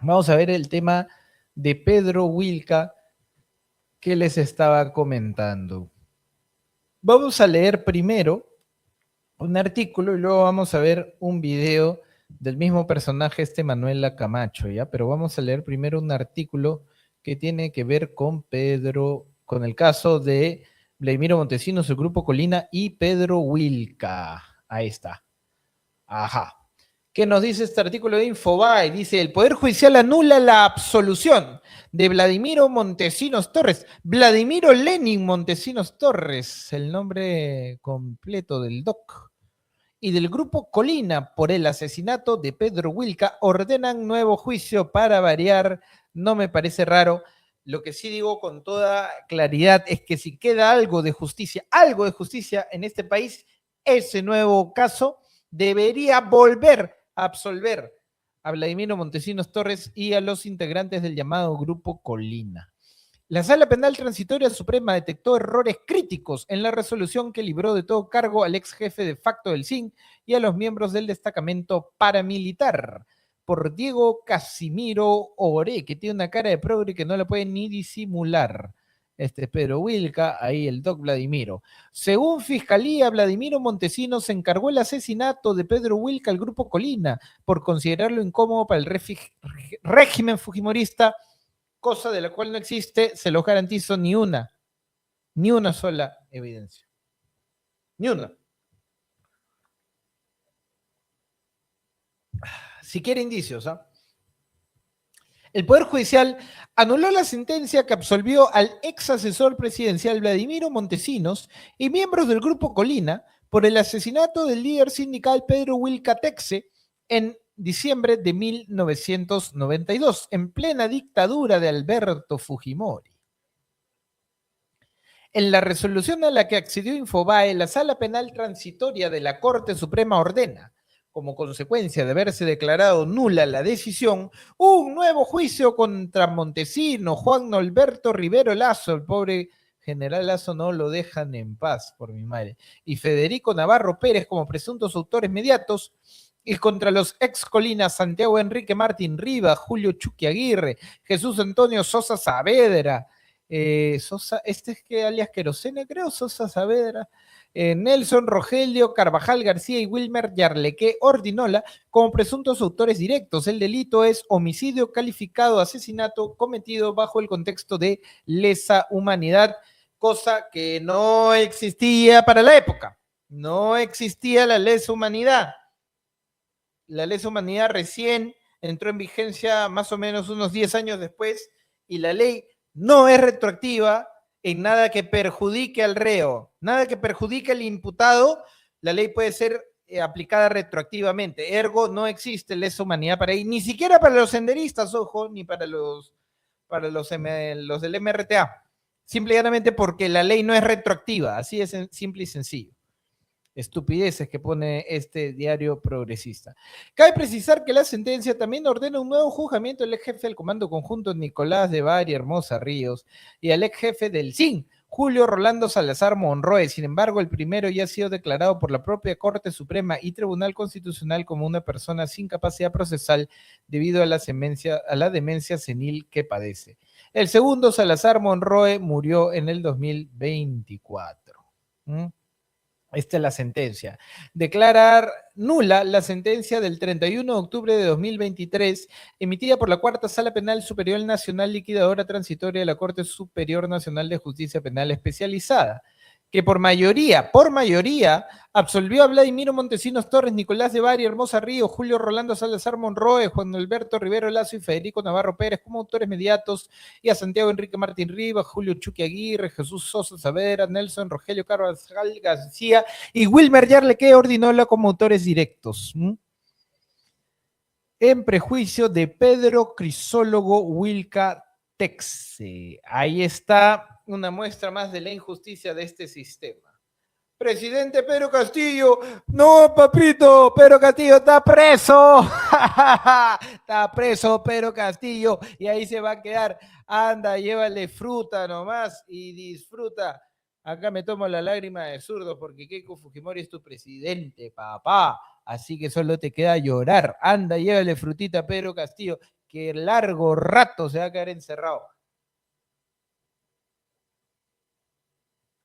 Vamos a ver el tema de Pedro Wilca que les estaba comentando. Vamos a leer primero un artículo y luego vamos a ver un video del mismo personaje, Manuela Camacho, ¿ya? Pero vamos a leer primero un artículo que tiene que ver con con el caso de Vladimiro Montesinos, el Grupo Colina y Pedro Wilca. Ahí está. Ajá. ¿Qué nos dice este artículo de Infobae? Dice, el Poder Judicial anula la absolución de Vladimiro Montesinos Torres. Vladimiro Lenin Montesinos Torres, el nombre completo del DOC. Y del Grupo Colina por el asesinato de Pedro Wilca ordenan nuevo juicio para variar. No me parece raro. Lo que sí digo con toda claridad es que si queda algo de justicia en este país, ese nuevo caso debería volver a absolver a Vladimiro Montesinos Torres y a los integrantes del llamado Grupo Colina. La Sala Penal Transitoria Suprema detectó errores críticos en la resolución que libró de todo cargo al ex jefe de facto del SIN y a los miembros del destacamento paramilitar por Diego Casimiro Oré, que tiene una cara de progre que no la puede ni disimular. Este es Pedro Wilca, ahí el doc Vladimiro. Según Fiscalía, Vladimiro Montesinos encargó el asesinato de Pedro Wilca al Grupo Colina por considerarlo incómodo para el régimen fujimorista, cosa de la cual no existe, se lo garantizo, ni una sola evidencia. Ni una. Si quiere indicios, ¿ah? El Poder Judicial anuló la sentencia que absolvió al ex asesor presidencial Vladimiro Montesinos y miembros del Grupo Colina por el asesinato del líder sindical Pedro Wilca Texe en diciembre de 1992, en plena dictadura de Alberto Fujimori. En la resolución a la que accedió Infobae, la Sala Penal Transitoria de la Corte Suprema ordena, como consecuencia de haberse declarado nula la decisión, un nuevo juicio contra Montesinos, Juan Norberto Rivero Lazo, el pobre general Lazo no lo dejan en paz, por mi madre, y Federico Navarro Pérez como presuntos autores mediatos, y contra los ex Colinas Santiago Enrique Martín Rivas, Julio Chuqui Aguirre, Jesús Antonio Sosa Saavedra, Sosa, este es que alias Querosene, creo, Sosa Saavedra, Nelson Rogelio Carvajal García y Wilmer Yarleque Ordinola como presuntos autores directos. El delito es homicidio calificado, asesinato cometido bajo el contexto de lesa humanidad, cosa que no existía para la época. No existía la lesa humanidad. La lesa humanidad recién entró en vigencia más o menos unos 10 años después y la ley no es retroactiva en nada que perjudique al reo, nada que perjudique al imputado, la ley puede ser aplicada retroactivamente. Ergo, no existe lesa humanidad para ahí, ni siquiera para los senderistas, ojo, ni para los del MRTA. Simplemente porque la ley no es retroactiva, así es simple y sencillo. Estupideces que pone este diario progresista. Cabe precisar que la sentencia también ordena un nuevo juzgamiento al ex jefe del Comando Conjunto Nicolás de Bari Hermosa Ríos y al ex jefe del SIN, Julio Rolando Salazar Monroe. Sin embargo, el primero ya ha sido declarado por la propia Corte Suprema y Tribunal Constitucional como una persona sin capacidad procesal debido a la demencia senil que padece. El segundo, Salazar Monroe, murió en el 2024. Esta es la sentencia. Declarar nula la sentencia del 31 de octubre de 2023 emitida por la Cuarta Sala Penal Superior Nacional Liquidadora Transitoria de la Corte Superior Nacional de Justicia Penal Especializada, que por mayoría, absolvió a Vladimiro Montesinos Torres, Nicolás de Bari, Hermosa Ríos, Julio Rolando Salazar Monroe, Juan Alberto Rivero Lazo y Federico Navarro Pérez como autores mediatos, y a Santiago Enrique Martín Rivas, Julio Chuqui Aguirre, Jesús Sosa Saavedra, Nelson Rogelio Carvajal García y Wilmer Yarleque Ordinola como autores directos. En prejuicio de Pedro Crisólogo Wilca Texe. Ahí está una muestra más de la injusticia de este sistema. Presidente Pedro Castillo, no, papito, Pedro Castillo está preso. Está preso Pedro Castillo y ahí se va a quedar. Anda, llévale fruta nomás y disfruta. Acá me tomo la lágrima de zurdo porque Keiko Fujimori es tu presidente, papá. Así que solo te queda llorar. Anda, llévale frutita a Pedro Castillo. que largo rato se va a quedar encerrado.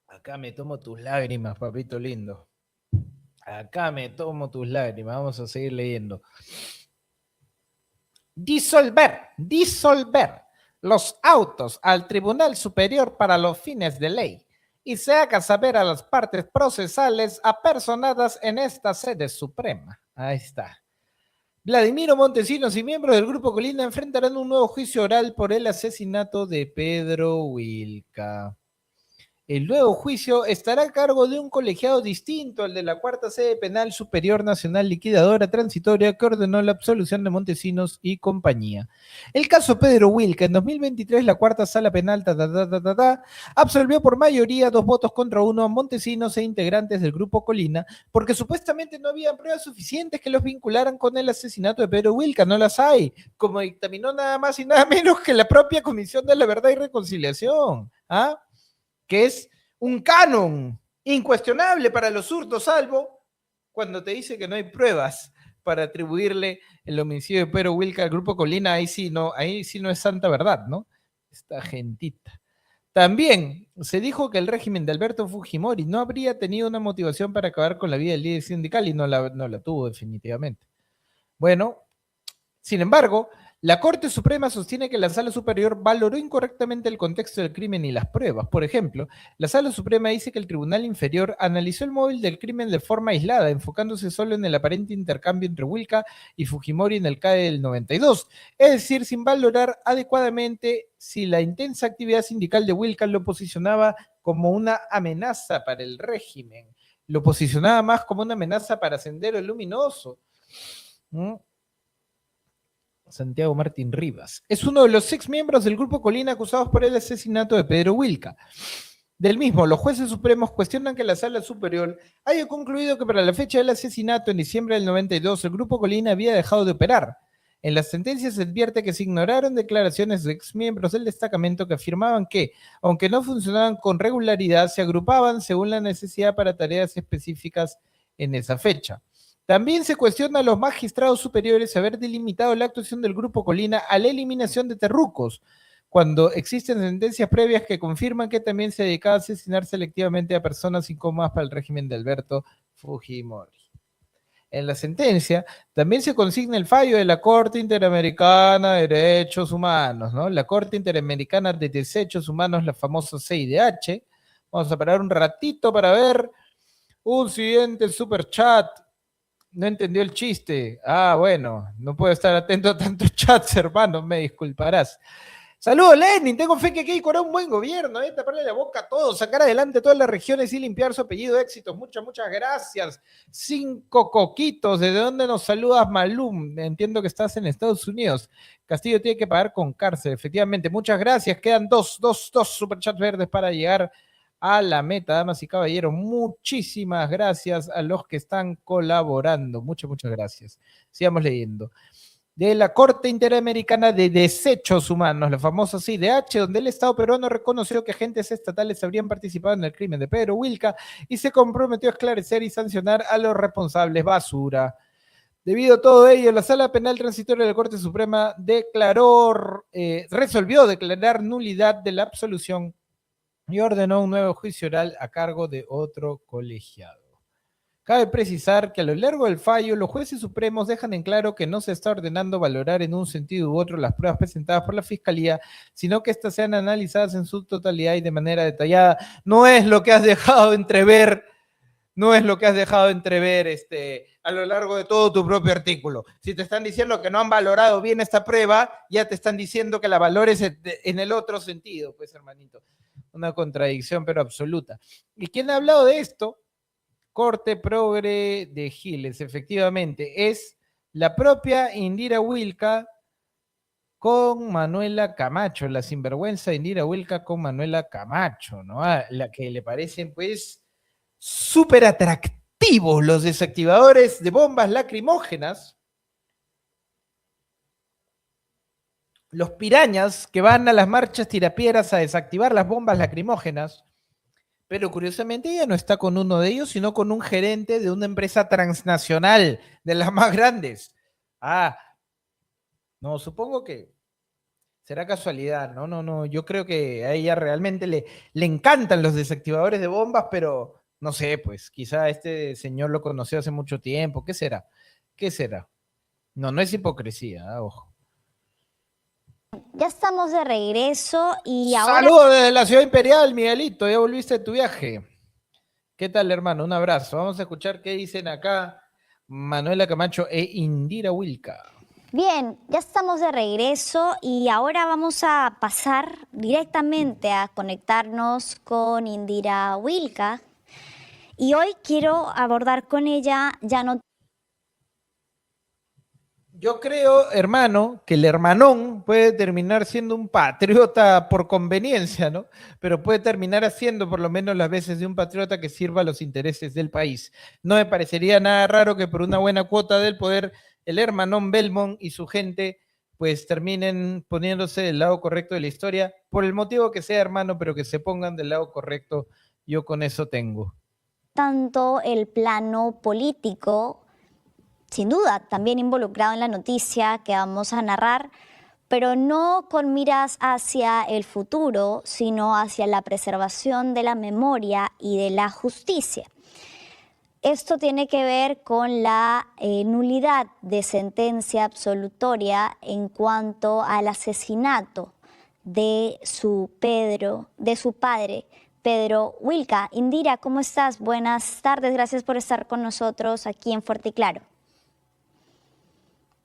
Acá me tomo tus lágrimas, papito lindo. Acá me tomo tus lágrimas. Vamos a seguir leyendo. Disolver los autos al Tribunal Superior para los fines de ley y se haga saber a las partes procesales apersonadas en esta sede suprema. Ahí está. Vladimiro Montesinos y miembros del Grupo Colina enfrentarán un nuevo juicio oral por el asesinato de Pedro Wilca. El nuevo juicio estará a cargo de un colegiado distinto al de la Cuarta Sede Penal Superior Nacional Liquidadora Transitoria que ordenó la absolución de Montesinos y compañía. El caso Pedro Wilca, en 2023 la Cuarta Sala Penal absolvió por mayoría 2 votos contra 1 a Montesinos e integrantes del Grupo Colina porque supuestamente no había pruebas suficientes que los vincularan con el asesinato de Pedro Wilca. No las hay, como dictaminó nada más y nada menos que la propia Comisión de la Verdad y Reconciliación. ¿Ah? Que es un canon incuestionable para los hurtos, salvo cuando te dice que no hay pruebas para atribuirle el homicidio de Pedro Wilca al Grupo Colina, ahí sí no es santa verdad, ¿no? Esta gentita. También se dijo que el régimen de Alberto Fujimori no habría tenido una motivación para acabar con la vida del líder sindical y no la tuvo definitivamente. Bueno, sin embargo, la Corte Suprema sostiene que la Sala Superior valoró incorrectamente el contexto del crimen y las pruebas. Por ejemplo, la Sala Suprema dice que el Tribunal Inferior analizó el móvil del crimen de forma aislada, enfocándose solo en el aparente intercambio entre Wilca y Fujimori en el CAE del 92, es decir, sin valorar adecuadamente si la intensa actividad sindical de Wilca lo posicionaba como una amenaza para el régimen, lo posicionaba más como una amenaza para Sendero Luminoso. Santiago Martín Rivas. Es uno de los exmiembros del Grupo Colina acusados por el asesinato de Pedro Wilca. Del mismo, los jueces supremos cuestionan que la Sala Superior haya concluido que para la fecha del asesinato, en diciembre del 92, el Grupo Colina había dejado de operar. En las sentencias se advierte que se ignoraron declaraciones de exmiembros del destacamento que afirmaban que, aunque no funcionaban con regularidad, se agrupaban según la necesidad para tareas específicas en esa fecha. También se cuestiona a los magistrados superiores haber delimitado la actuación del Grupo Colina a la eliminación de terrucos, cuando existen sentencias previas que confirman que también se dedicaba a asesinar selectivamente a personas incómodas para el régimen de Alberto Fujimori. En la sentencia también se consigna el fallo de la Corte Interamericana de Derechos Humanos, ¿no? La Corte Interamericana de Derechos Humanos, la famosa CIDH. Vamos a parar un ratito para ver un siguiente superchat. No entendió el chiste. Ah, bueno, no puedo estar atento a tantos chats, hermano, me disculparás. Saludos, Lenin. Tengo fe que Keiko hará un buen gobierno, taparle la boca a todos, sacar adelante todas las regiones y limpiar su apellido. Éxitos. Muchas gracias. 5 coquitos. ¿De dónde nos saludas, Malum? Entiendo que estás en Estados Unidos. Castillo tiene que pagar con cárcel, efectivamente. Muchas gracias. Quedan dos superchats verdes para llegar a la meta, damas y caballeros. Muchísimas gracias a los que están colaborando. Muchas gracias. Sigamos leyendo. De la Corte Interamericana de Desechos Humanos, la famosa CIDH, donde el Estado peruano reconoció que agentes estatales habrían participado en el crimen de Pedro Wilca y se comprometió a esclarecer y sancionar a los responsables. Basura. Debido a todo ello, la Sala Penal Transitoria de la Corte Suprema resolvió declarar nulidad de la absolución y ordenó un nuevo juicio oral a cargo de otro colegiado. Cabe precisar que a lo largo del fallo, los jueces supremos dejan en claro que no se está ordenando valorar en un sentido u otro las pruebas presentadas por la Fiscalía, sino que éstas sean analizadas en su totalidad y de manera detallada. No es lo que has dejado entrever, a lo largo de todo tu propio artículo. Si te están diciendo que no han valorado bien esta prueba, ya te están diciendo que la valores en el otro sentido, pues, hermanito. Una contradicción, pero absoluta. ¿Y quién ha hablado de esto? Corte Progre de Giles, efectivamente. Es la propia Indira Wilca con Manuela Camacho, la sinvergüenza Indira Wilca con Manuela Camacho, ¿no? A la que le parecen, pues, súper atractivos los desactivadores de bombas lacrimógenas. Los pirañas que van a las marchas tirapiedras a desactivar las bombas lacrimógenas, pero curiosamente ella no está con uno de ellos, sino con un gerente de una empresa transnacional, de las más grandes. Ah, No, supongo que será casualidad, ¿no? No, no, yo creo que a ella realmente le encantan los desactivadores de bombas, pero no sé, pues quizá este señor lo conoció hace mucho tiempo. ¿Qué será? ¿Qué será? No, no es hipocresía, ojo. Ya estamos de regreso y ahora Saludos desde la ciudad imperial, Miguelito. Ya volviste de tu viaje. ¿Qué tal, hermano? Un abrazo. Vamos a escuchar qué dicen acá Manuela Camacho e Indira Wilca. Bien, ya estamos de regreso y ahora vamos a pasar directamente a conectarnos con Indira Wilka. Y hoy quiero abordar con ella ya no. Yo creo, hermano, que el hermanón puede terminar siendo un patriota por conveniencia, ¿no? Pero puede terminar haciendo por lo menos las veces de un patriota que sirva a los intereses del país. No me parecería nada raro que por una buena cuota del poder, el hermanón Belmont y su gente pues terminen poniéndose del lado correcto de la historia, por el motivo que sea, hermano, pero que se pongan del lado correcto, yo con eso tengo. Tanto el plano político, sin duda, también involucrado en la noticia que vamos a narrar, pero no con miras hacia el futuro, sino hacia la preservación de la memoria y de la justicia. Esto tiene que ver con la nulidad de sentencia absolutoria en cuanto al asesinato de su padre, Pedro Wilka. Indira, ¿cómo estás? Buenas tardes, gracias por estar con nosotros aquí en Fuerte y Claro.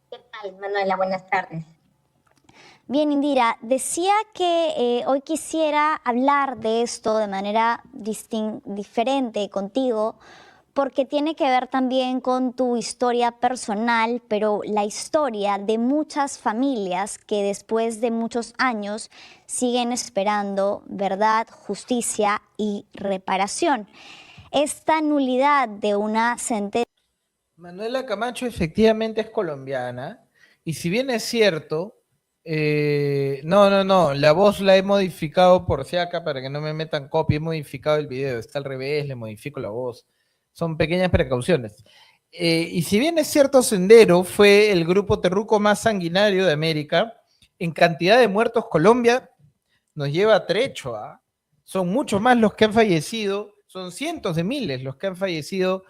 ¿Qué tal, Manuela? Buenas tardes. Bien, Indira, decía que hoy quisiera hablar de esto de manera diferente contigo, porque tiene que ver también con tu historia personal, pero la historia de muchas familias que después de muchos años siguen esperando verdad, justicia y reparación. Esta nulidad de una sentencia. Manuela Camacho efectivamente es colombiana, y si bien es cierto, no, la voz la he modificado por si acá para que no me metan copia, he modificado el video, está al revés, le modifico la voz, son pequeñas precauciones. Y si bien es cierto, Sendero fue el grupo terruco más sanguinario de América, en cantidad de muertos Colombia nos lleva trecho, ¿ah? Son muchos más los que han fallecido, son cientos de miles los que han fallecido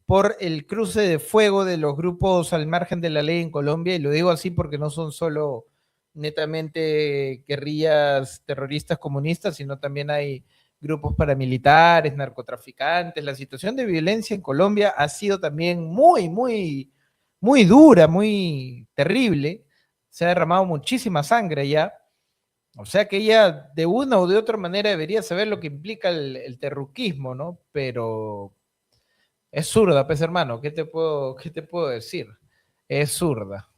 por el cruce de fuego de los grupos al margen de la ley en Colombia, y lo digo así porque no son solo netamente guerrillas terroristas comunistas, sino también hay grupos paramilitares, narcotraficantes. La situación de violencia en Colombia ha sido también muy dura, muy terrible. Se ha derramado muchísima sangre ya. O sea que ella de una o de otra manera debería saber lo que implica el terruquismo, ¿no? Pero es zurda, pues hermano, qué te puedo decir? Es zurda.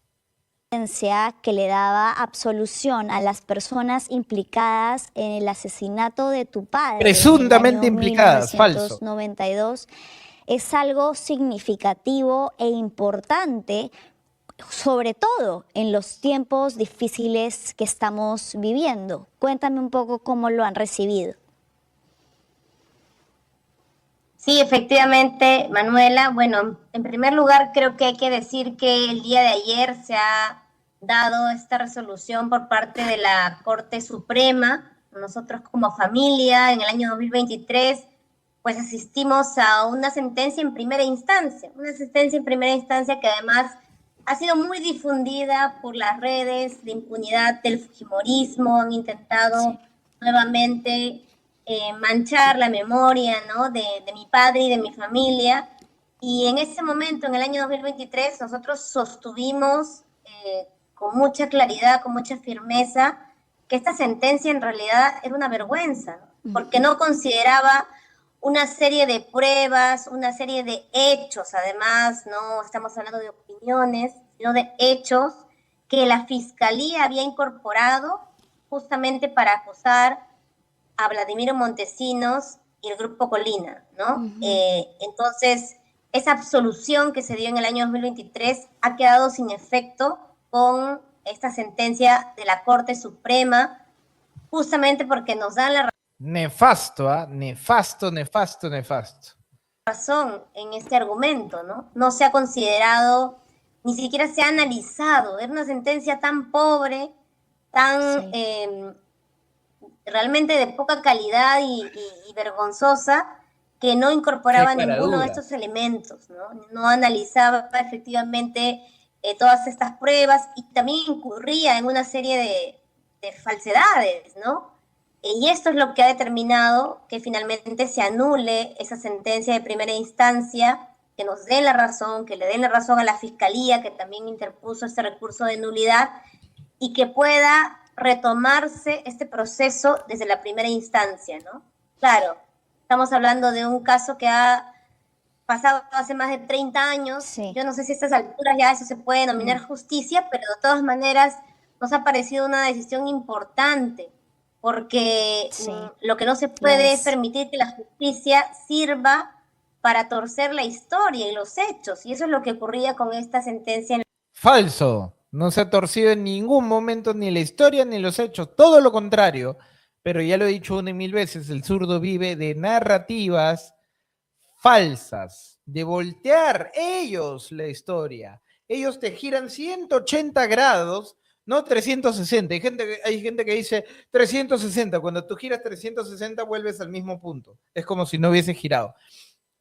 Que le daba absolución a las personas implicadas en el asesinato de tu padre en el Presuntamente año implicadas, falso. 1992 es algo significativo e importante, sobre todo en los tiempos difíciles que estamos viviendo. Cuéntame un poco cómo lo han recibido. Sí, efectivamente, Manuela. Bueno, en primer lugar, creo que hay que decir que el día de ayer se ha dado esta resolución por parte de la Corte Suprema. Nosotros como familia, en el año 2023, pues asistimos a una sentencia en primera instancia, que además ha sido muy difundida por las redes de impunidad del fujimorismo. Han intentado nuevamente manchar la memoria, ¿no?, de mi padre y de mi familia. Y en ese momento, en el año 2023, nosotros sostuvimos con mucha claridad, con mucha firmeza, que esta sentencia en realidad era una vergüenza, ¿no?, porque no consideraba una serie de pruebas, una serie de hechos. Además, no estamos hablando de opiniones, sino de hechos que la Fiscalía había incorporado justamente para acusar a Vladimiro Montesinos y el Grupo Colina, ¿no? Entonces, esa absolución que se dio en el año 2023 ha quedado sin efecto con esta sentencia de la Corte Suprema, justamente porque nos dan la Nefasto, ¿ah? Nefasto. razón en este argumento, ¿no? No se ha considerado ni siquiera se ha analizado. Era una sentencia tan pobre, tan realmente de poca calidad y vergonzosa, que no incorporaba ninguno de estos elementos, ¿no? No analizaba efectivamente todas estas pruebas y también incurría en una serie de falsedades, ¿no? Y esto es lo que ha determinado que finalmente se anule esa sentencia de primera instancia, que nos den la razón, que le den la razón a la Fiscalía, que también interpuso este recurso de nulidad, y que pueda retomarse este proceso desde la primera instancia, ¿no? Claro, estamos hablando de un caso que ha pasado hace más de 30 años. Sí. Yo no sé si a estas alturas ya eso se puede denominar justicia, pero de todas maneras nos ha parecido una decisión importante, porque lo que no se puede es permitir que la justicia sirva para torcer la historia y los hechos, y eso es lo que ocurría con esta sentencia. Falso. No se ha torcido en ningún momento ni la historia ni los hechos, todo lo contrario. Pero ya lo he dicho una y mil veces, el zurdo vive de narrativas falsas, de voltear ellos la historia. Ellos te giran 180 grados, no 360. Hay gente que dice 360. Cuando tú giras 360 vuelves al mismo punto. Es como si no hubiese girado.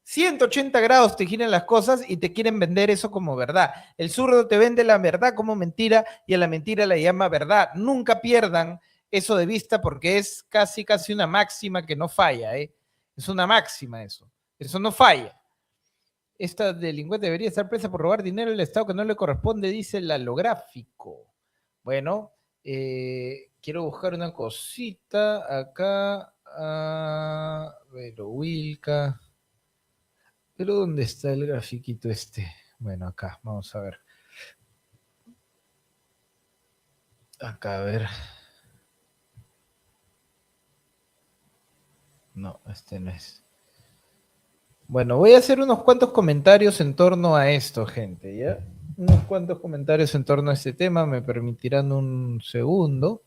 180 grados te giran las cosas y te quieren vender eso como verdad. El zurdo te vende la verdad como mentira y a la mentira la llama verdad. Nunca pierdan eso de vista porque es casi una máxima que no falla, ¿eh? Es una máxima eso. Eso no falla. Esta delincuente debería estar presa por robar dinero al Estado que no le corresponde, dice el halográfico. Bueno, quiero buscar una cosita acá. Pero Wilka. ¿Pero dónde está el grafiquito este? Bueno, acá, vamos a ver. Acá, a ver. No, este no es. Bueno, voy a hacer unos cuantos comentarios en torno a esto, gente, ¿ya? Unos cuantos comentarios en torno a este tema, me permitirán un segundo.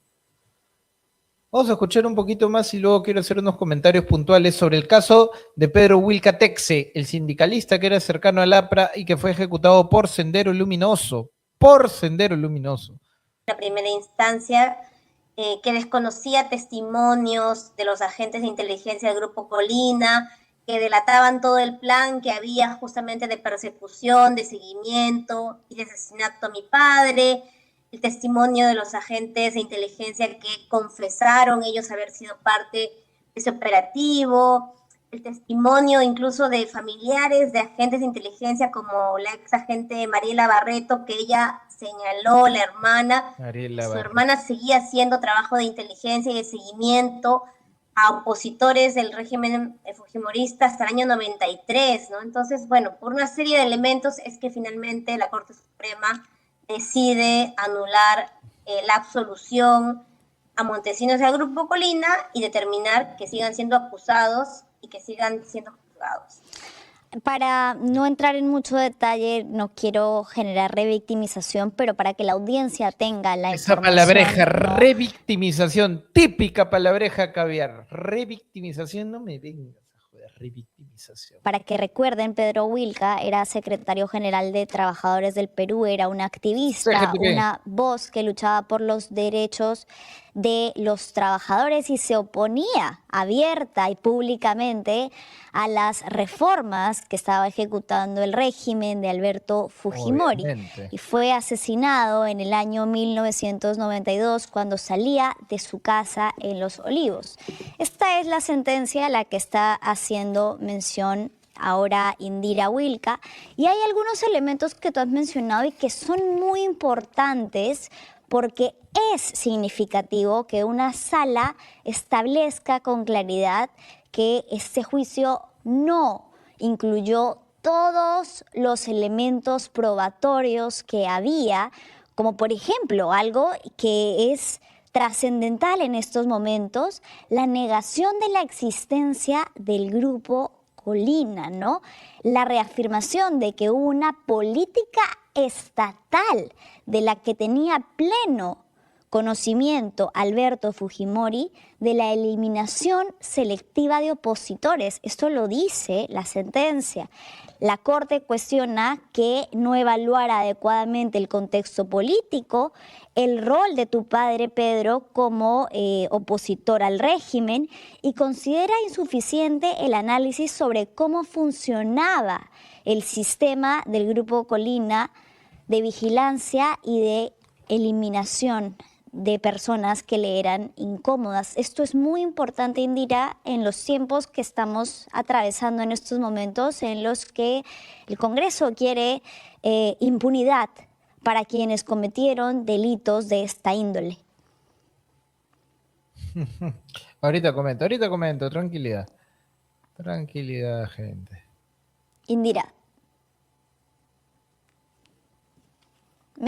Vamos a escuchar un poquito más y luego quiero hacer unos comentarios puntuales sobre el caso de Pedro Wilka Texe, el sindicalista que era cercano al APRA y que fue ejecutado por Sendero Luminoso. Por Sendero Luminoso. La primera instancia, que desconocía testimonios de los agentes de inteligencia del Grupo Colina, que delataban todo el plan que había justamente de persecución, de seguimiento y de asesinato a mi padre. El testimonio de los agentes de inteligencia que confesaron ellos haber sido parte de ese operativo, el testimonio incluso de familiares de agentes de inteligencia como la ex agente Mariela Barreto, que ella señaló, la hermana, su hermana seguía haciendo trabajo de inteligencia y de seguimiento a opositores del régimen fujimorista hasta el año 93, ¿no? Entonces, bueno, por una serie de elementos es que finalmente la Corte Suprema decide anular la absolución a Montesinos y al Grupo Colina y determinar que sigan siendo acusados y que sigan siendo juzgados. Para no entrar en mucho detalle, no quiero generar revictimización, pero para que la audiencia tenga la información. Esa palabreja, ¿no? Revictimización, típica palabreja caviar. Revictimización, no me vengas a joder, revictimización. Para que recuerden, Pedro Wilka era secretario general de Trabajadores del Perú, era un activista, una voz que luchaba por los derechos de los trabajadores y se oponía abierta y públicamente a las reformas que estaba ejecutando el régimen de Alberto Fujimori. Obviamente. Y fue asesinado en el año 1992 cuando salía de su casa en Los Olivos. Esta es la sentencia a la que está haciendo mención ahora Indira Wilka, y hay algunos elementos que tú has mencionado y que son muy importantes porque es significativo que una sala establezca con claridad que este juicio no incluyó todos los elementos probatorios que había, como por ejemplo algo que es trascendental en estos momentos, la negación de la existencia del Grupo Colina, ¿no? La reafirmación de que hubo una política estatal de la que tenía pleno conocimiento Alberto Fujimori de la eliminación selectiva de opositores. Esto lo dice la sentencia. La Corte cuestiona que no evaluara adecuadamente el contexto político, el rol de tu padre Pedro como opositor al régimen y considera insuficiente el análisis sobre cómo funcionaba el sistema del Grupo Colina de vigilancia y de eliminación de personas que le eran incómodas. Esto es muy importante, Indira, en los tiempos que estamos atravesando en estos momentos en los que el Congreso quiere impunidad para quienes cometieron delitos de esta índole. Ahorita comento, tranquilidad. Tranquilidad, gente. Indira.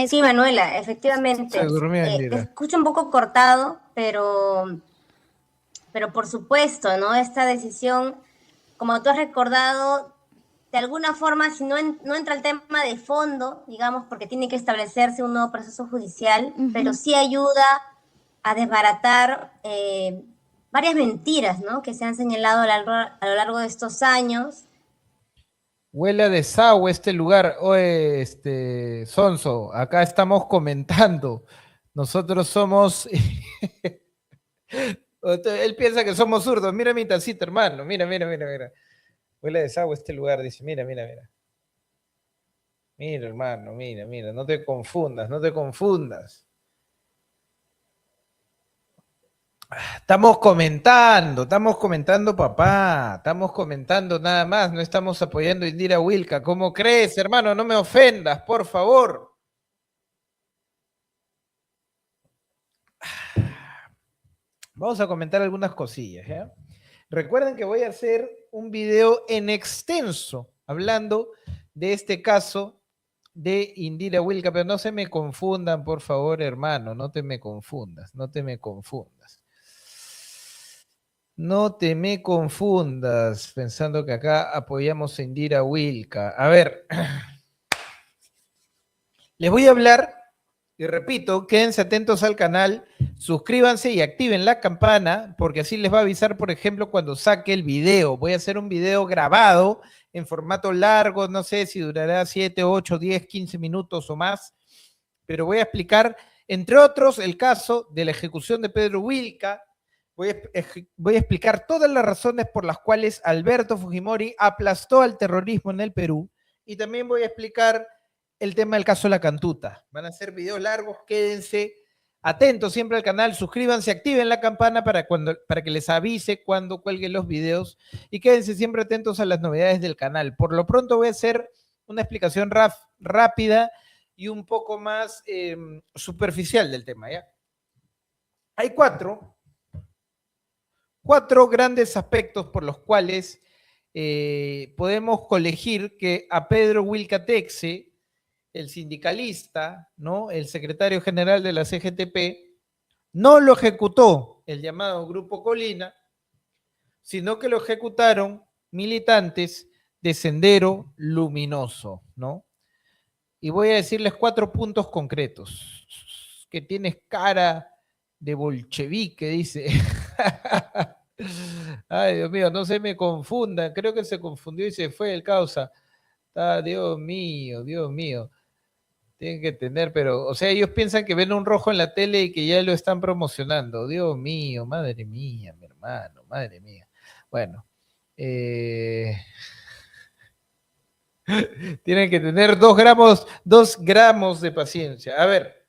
Sí, Manuela, efectivamente. Se durmió Te Indira. escucho un poco cortado, pero por supuesto, ¿no? Esta decisión, como tú has recordado, de alguna forma, si no entra el tema de fondo, digamos, porque tiene que establecerse un nuevo proceso judicial, pero sí ayuda a desbaratar varias mentiras, ¿no? Que se han señalado a lo largo de estos años. Huele a desagüe este lugar. Oye, Sonso, acá estamos comentando. Nosotros somos... Él piensa que somos zurdos. Mira mi tacita, hermano. Mira. Huele a desagüe este lugar, dice. Mira. Mira, hermano, mira. No te confundas. Estamos comentando, papá. Estamos comentando nada más. No estamos apoyando a Indira Wilca. ¿Cómo crees, hermano? No me ofendas, por favor. Vamos a comentar algunas cosillas, ¿ya? Recuerden que voy a hacer un video en extenso hablando de este caso de Indira Wilca, pero no se me confundan, por favor, hermano. No te me confundas. No te me confundas pensando que acá apoyamos a Indira Wilca. A ver, les voy a hablar, y repito, quédense atentos al canal, suscríbanse y activen la campana, porque así les va a avisar, por ejemplo, cuando saque el video. Voy a hacer un video grabado en formato largo, no sé si durará 7, 8, 10, 15 minutos o más, pero voy a explicar, entre otros, el caso de la ejecución de Pedro Wilca. Voy a explicar todas las razones por las cuales Alberto Fujimori aplastó al terrorismo en el Perú, y también voy a explicar el tema del caso de la Cantuta. Van a ser videos largos, quédense atentos siempre al canal, suscríbanse, activen la campana para que les avise cuando cuelguen los videos, y quédense siempre atentos a las novedades del canal. Por lo pronto voy a hacer una explicación rápida y un poco más superficial del tema, ¿ya? Hay cuatro grandes aspectos por los cuales podemos colegir que a Pedro Wilca Texe, el sindicalista, ¿no?, el secretario general de la CGTP, no lo ejecutó el llamado Grupo Colina, sino que lo ejecutaron militantes de Sendero Luminoso, ¿no? Y voy a decirles 4 puntos concretos. Que tienes cara de bolchevique, dice. Ay, Dios mío, no se me confundan. Creo que se confundió y se fue el causa. Dios mío. Tienen que tener, pero, o sea, ellos piensan que ven un rojo en la tele y que ya lo están promocionando. Dios mío, madre mía, mi hermano, madre mía. Bueno, tienen que tener 2 gramos de paciencia. A ver,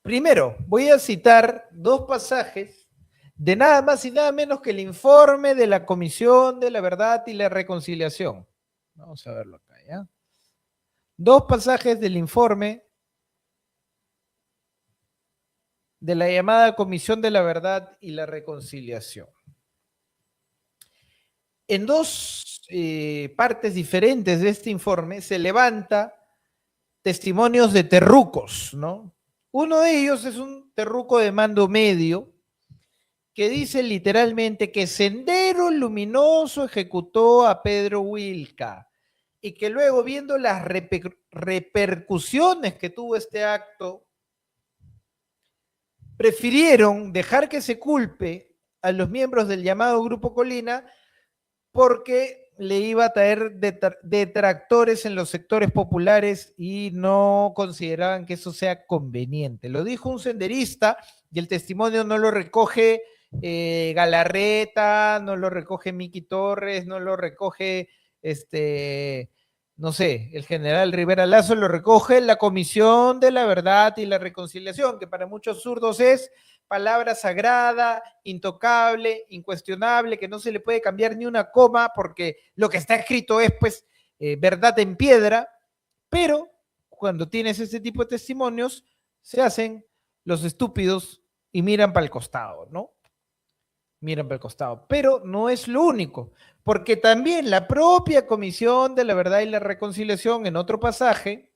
primero, voy a citar 2 pasajes de nada más y nada menos que el informe de la Comisión de la Verdad y la Reconciliación. Vamos a verlo acá, ¿ya? 2 pasajes del informe de la llamada Comisión de la Verdad y la Reconciliación. En 2 partes diferentes de este informe se levanta testimonios de terrucos, ¿no? Uno de ellos es un terruco de mando medio que dice literalmente que Sendero Luminoso ejecutó a Pedro Wilca y que luego, viendo las repercusiones que tuvo este acto prefirieron dejar que se culpe a los miembros del llamado Grupo Colina porque le iba a traer detractores en los sectores populares y no consideraban que eso sea conveniente. Lo dijo un senderista y el testimonio no lo recoge Galarreta, no lo recoge Miki Torres, no lo recoge no sé, el general Rivera Lazo, lo recoge la Comisión de la Verdad y la Reconciliación, que para muchos zurdos es palabra sagrada, intocable, incuestionable, que no se le puede cambiar ni una coma porque lo que está escrito es pues verdad en piedra, pero cuando tienes ese tipo de testimonios se hacen los estúpidos y miran para el costado, ¿no? Miran para el costado, pero no es lo único, porque también la propia Comisión de la Verdad y la Reconciliación en otro pasaje,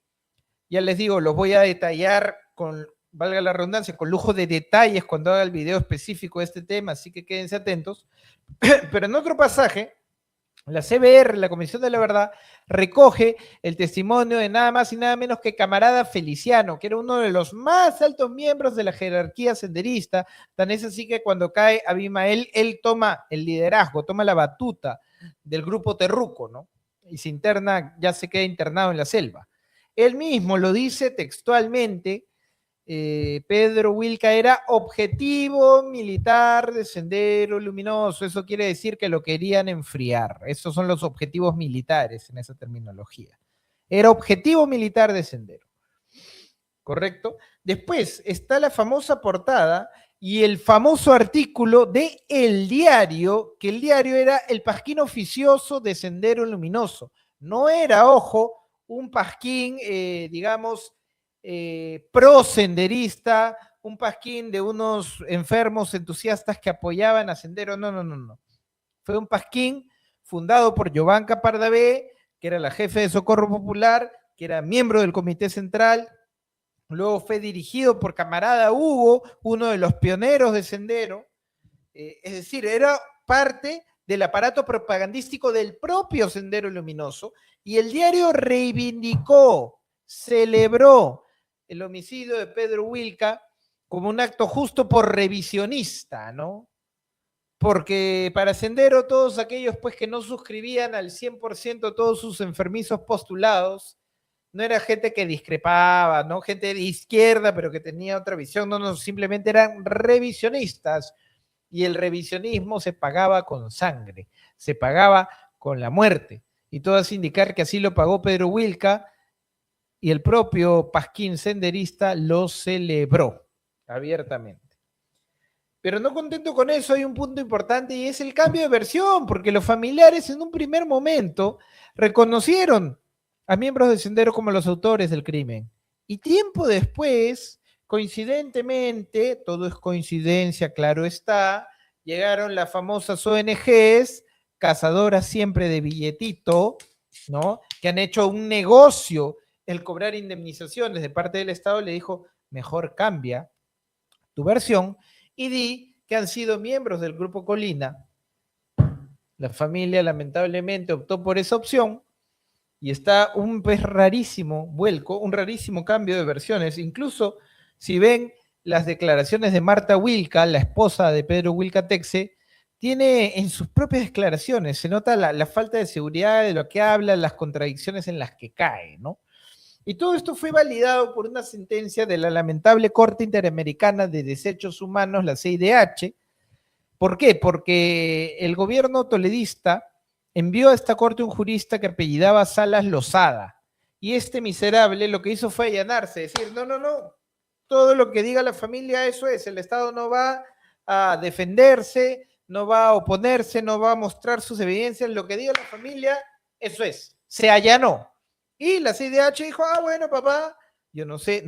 ya les digo, los voy a detallar con, valga la redundancia, con lujo de detalles cuando haga el video específico de este tema, así que quédense atentos, pero en otro pasaje, la CBR, la Comisión de la Verdad, recoge el testimonio de nada más y nada menos que camarada Feliciano, que era uno de los más altos miembros de la jerarquía senderista. Tan es así que cuando cae Abimael, él toma el liderazgo, toma la batuta del grupo Terruco, ¿no? Y se interna, ya se queda internado en la selva. Él mismo lo dice textualmente. Pedro Wilca era objetivo militar de Sendero Luminoso. Eso quiere decir que lo querían enfriar. Esos son los objetivos militares en esa terminología. Era objetivo militar de Sendero. ¿Correcto? Después está la famosa portada y el famoso artículo de El Diario, que El Diario era el pasquín oficioso de Sendero Luminoso. No era, ojo, un pasquín, digamos, pro-senderista, un pasquín de unos enfermos entusiastas que apoyaban a Sendero. No, no, no, no. Fue un pasquín fundado por Yovanka Pardavé, que era la jefe de Socorro Popular, que era miembro del Comité Central. Luego fue dirigido por camarada Hugo, uno de los pioneros de Sendero. Es decir, era parte del aparato propagandístico del propio Sendero Luminoso. Y El Diario reivindicó, celebró el homicidio de Pedro Wilca como un acto justo por revisionista, ¿no? Porque para Sendero todos aquellos pues que no suscribían al 100% todos sus enfermizos postulados, no era gente que discrepaba, ¿no? Gente de izquierda pero que tenía otra visión, no, no, simplemente eran revisionistas y el revisionismo se pagaba con sangre, se pagaba con la muerte y todo hace indicar que así lo pagó Pedro Wilca y el propio pasquín senderista lo celebró abiertamente. Pero no contento con eso, hay un punto importante y es el cambio de versión, porque los familiares en un primer momento reconocieron a miembros de Sendero como los autores del crimen. Y tiempo después, coincidentemente, todo es coincidencia, claro está, llegaron las famosas ONGs, cazadoras siempre de billetito, ¿no? Que han hecho un negocio el cobrar indemnizaciones de parte del Estado. Le dijo, mejor cambia tu versión y di que han sido miembros del Grupo Colina. La familia lamentablemente optó por esa opción y está un rarísimo vuelco, un rarísimo cambio de versiones. Incluso si ven las declaraciones de Marta Wilca, la esposa de Pedro Wilca Texe, tiene en sus propias declaraciones, se nota la falta de seguridad de lo que habla, las contradicciones en las que cae, ¿no? Y todo esto fue validado por una sentencia de la lamentable Corte Interamericana de Derechos Humanos, la CIDH. ¿Por qué? Porque el gobierno toledista envió a esta corte un jurista que apellidaba Salas Lozada. Y este miserable lo que hizo fue allanarse, decir, no, no, no, todo lo que diga la familia, eso es, el Estado no va a defenderse, no va a oponerse, no va a mostrar sus evidencias, lo que diga la familia, eso es, se allanó. Y la CIDH dijo, ah, bueno, papá, yo no sé,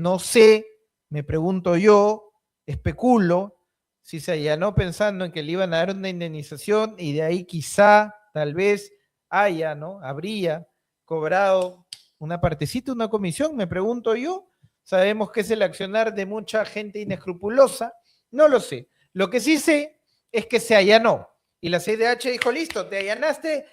me pregunto yo, especulo, si se allanó pensando en que le iban a dar una indemnización y de ahí quizá, tal vez, habría cobrado una partecita, una comisión, me pregunto yo. Sabemos que es el accionar de mucha gente inescrupulosa, no lo sé. Lo que sí sé es que se allanó y la CIDH dijo, listo, te allanaste,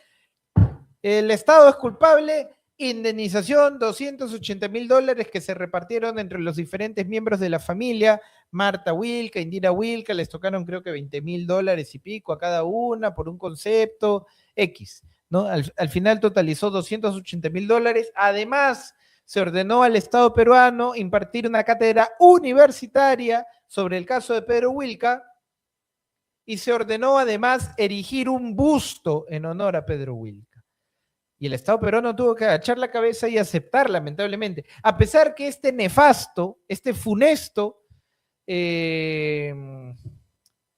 el Estado es culpable, indemnización, $280,000 que se repartieron entre los diferentes miembros de la familia Marta Wilca, Indira Wilca, les tocaron creo que $20,000 y pico a cada una por un concepto X, ¿no? Al final totalizó $280,000. Además, se ordenó al Estado peruano impartir una cátedra universitaria sobre el caso de Pedro Wilca y se ordenó además erigir un busto en honor a Pedro Wilca. Y el Estado peruano tuvo que agachar la cabeza y aceptar, lamentablemente. A pesar que este nefasto, este funesto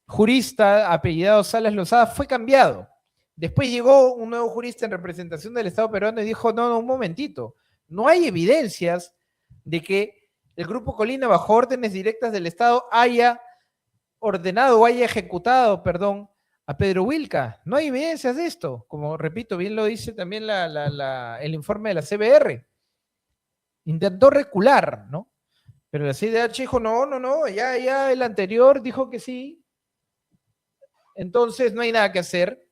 jurista apellidado Salas Lozada fue cambiado. Después llegó un nuevo jurista en representación del Estado peruano y dijo, no, un momentito, no hay evidencias de que el Grupo Colina, bajo órdenes directas del Estado, haya ordenado o haya ejecutado, perdón, a Pedro Wilca. No hay evidencias de esto, como repito, bien lo dice también el informe de la CBR. Intentó recular, ¿no? Pero la CIDH dijo, no, ya el anterior dijo que sí. Entonces no hay nada que hacer.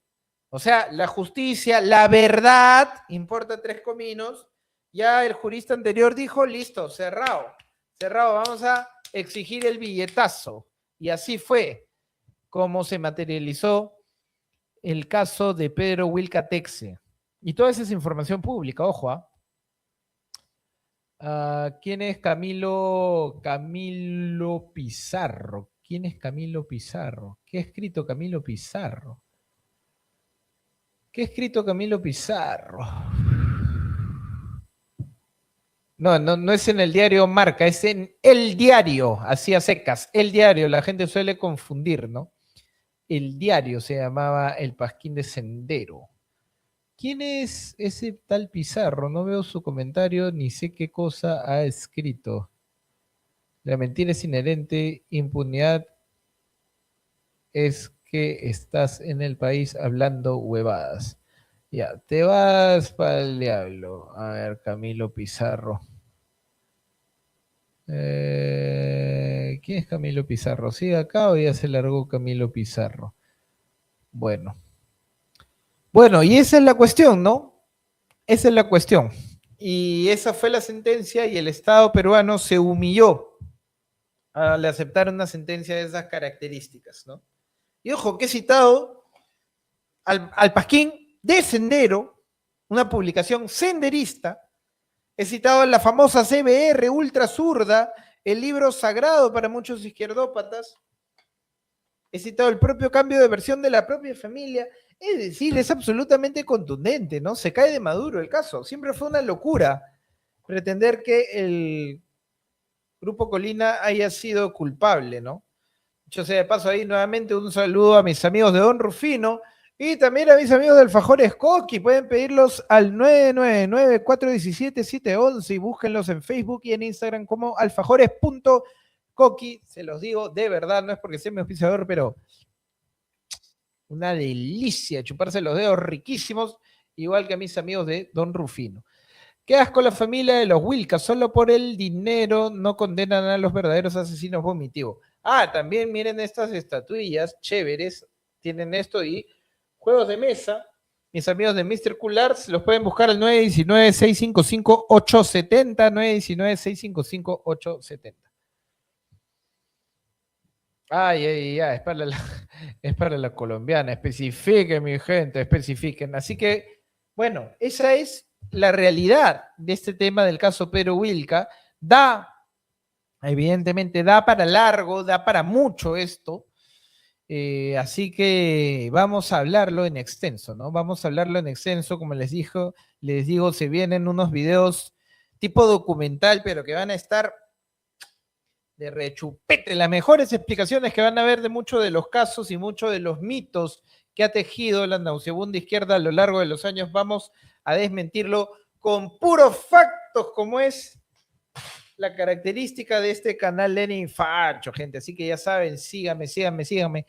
O sea, la justicia, la verdad, importa 3 cominos. Ya el jurista anterior dijo, listo, cerrado, vamos a exigir el billetazo. Y así fue como se materializó el caso de Pedro Wilca Texe. Y toda esa es información pública, ojo, ¿ah? ¿Quién es Camilo Pizarro? ¿Quién es Camilo Pizarro? ¿Qué ha escrito Camilo Pizarro? ¿Qué ha escrito Camilo Pizarro? No es en el diario Marca, es en El Diario, así a secas. El Diario, la gente suele confundir, ¿no? El Diario se llamaba El Pasquín de Sendero. ¿Quién es ese tal Pizarro? No veo su comentario ni sé qué cosa ha escrito. La mentira es inherente, impunidad es que estás en el país hablando huevadas. Ya, te vas para el diablo. A ver, Camilo Pizarro. ¿Quién es Camilo Pizarro? ¿Sigue acá o ya se largó Camilo Pizarro? Bueno, y esa es la cuestión, ¿no? Esa es la cuestión. Y esa fue la sentencia y el Estado peruano se humilló al aceptar una sentencia de esas características, ¿no? Y ojo, que he citado al Pasquín de Sendero, una publicación senderista. He citado a la famosa CBR ultra zurda, el libro sagrado para muchos izquierdópatas. He citado el propio cambio de versión de la propia familia. Es decir, es absolutamente contundente, ¿no? Se cae de maduro el caso. Siempre fue una locura pretender que el Grupo Colina haya sido culpable, ¿no? Dicho sea de paso, ahí nuevamente un saludo a mis amigos de Don Rufino y también a mis amigos de Alfajores Coqui. Pueden pedirlos al 999-417-711 y búsquenlos en Facebook y en Instagram como alfajores.coqui. Se los digo de verdad, no es porque sea mi auspiciador, pero una delicia chuparse los dedos riquísimos, igual que a mis amigos de Don Rufino. Qué asco la familia de los Wilca, solo por el dinero no condenan a los verdaderos asesinos vomitivos. También miren estas estatuillas chéveres, tienen esto y juegos de mesa. Mis amigos de Mr. Cool Arts los pueden buscar al 919-655-870, 919-655-870. Es para la colombiana, especifiquen, mi gente, especifiquen. Así que, bueno, esa es la realidad de este tema del caso Pedro Wilca. Evidentemente da para largo, da para mucho esto, así que vamos a hablarlo en extenso, ¿no? Vamos a hablarlo en extenso, como les digo, se vienen unos videos tipo documental, pero que van a estar de rechupete, las mejores explicaciones que van a ver de muchos de los casos y muchos de los mitos que ha tejido la nauseabunda izquierda a lo largo de los años. Vamos a desmentirlo con puros factos, como es la característica de este canal Lenin Facho, gente. Así que ya saben, síganme.